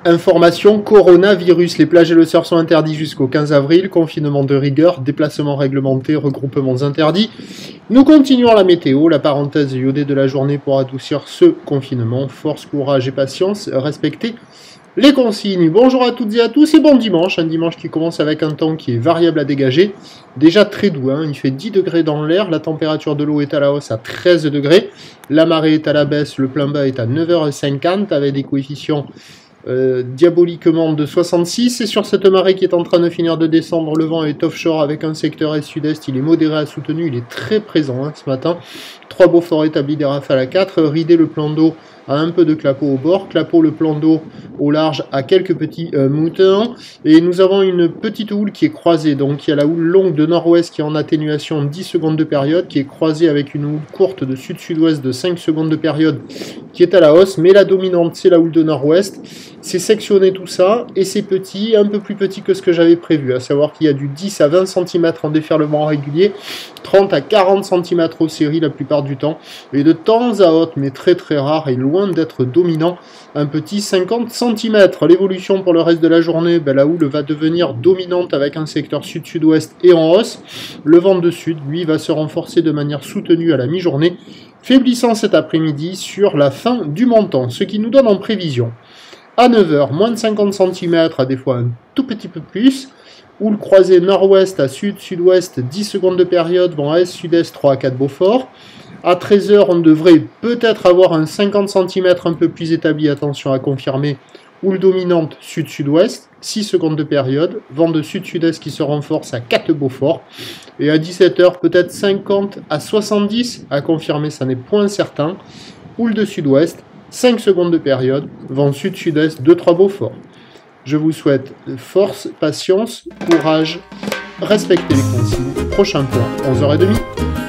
Information coronavirus. Les plages et le surf sont interdits jusqu'au 15 avril. Confinement de rigueur, déplacements réglementés, regroupements interdits. Nous continuons la météo, la parenthèse iodée de la journée pour adoucir ce confinement. Force, courage et patience, respectez les consignes. Bonjour à toutes et à tous et bon dimanche. Un dimanche qui commence avec un temps qui est variable à dégager. Déjà très doux, hein. Il fait 10 degrés dans l'air. La température de l'eau est à la hausse à 13 degrés. La marée est à la baisse. Le plein bas est à 9h50 avec des coefficients diaboliquement de 66. Et sur cette marée qui est en train de finir de descendre, le vent est offshore avec un secteur est-sud-est. Il est modéré à soutenu. Il est très présent ce matin. 3 Beaufort établis, des rafales à 4. Ridé le plan d'eau à un peu de clapot au bord, clapot le plan d'eau au large à quelques petits moutons, et nous avons une petite houle qui est croisée, donc il y a la houle longue de nord-ouest qui est en atténuation 10 secondes de période, qui est croisée avec une houle courte de sud-sud-ouest de 5 secondes de période qui est à la hausse, mais la dominante c'est la houle de nord-ouest. C'est sectionné tout ça, et c'est petit, un peu plus petit que ce que j'avais prévu, à savoir qu'il y a du 10 à 20 cm en déferlement régulier, 30 à 40 cm aux séries la plupart du temps, et de temps à autre, mais très très rare et loin d'être dominant, un petit 50 cm. L'évolution pour le reste de la journée, la houle va devenir dominante avec un secteur sud-sud-ouest et en hausse. Le vent de sud, lui, va se renforcer de manière soutenue à la mi-journée, faiblissant cet après-midi sur la fin du montant, ce qui nous donne en prévision à 9h, moins de 50 cm, à des fois un tout petit peu plus. Houle croisée nord-ouest à sud-sud-ouest, 10 secondes de période, vent est-sud-est 3 à 4 Beaufort. À 13h, on devrait peut-être avoir un 50 cm un peu plus établi, attention à confirmer. Houle dominante sud-sud-ouest, 6 secondes de période, vent de sud-sud-est qui se renforce à 4 Beaufort. Et à 17h, peut-être 50 à 70, à confirmer, ça n'est point certain. Houle de sud-ouest, 5 secondes de période, vent sud-sud-est 2-3 Beaufort. Je vous souhaite force, patience, courage, respectez les consignes. Prochain point, 11h30.